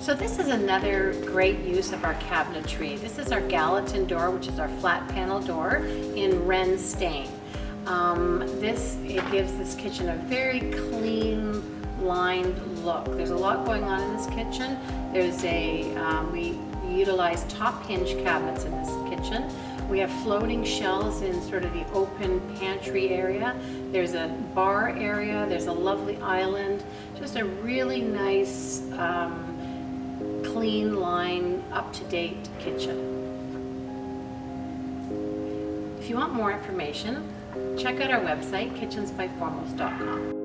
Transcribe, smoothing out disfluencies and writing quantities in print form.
So this is another great use of our cabinetry. This is our Gallatin door, which is our flat panel door in Ren stain. It gives this kitchen a very clean, lined look. There's a lot going on in this kitchen. We utilize top hinge cabinets in this kitchen. We have floating shelves in sort of the open pantry area. There's a bar area. There's a lovely island. Just a really nice, clean line, up-to-date kitchen. If you want more information, check out our website, kitchensbyformals.com.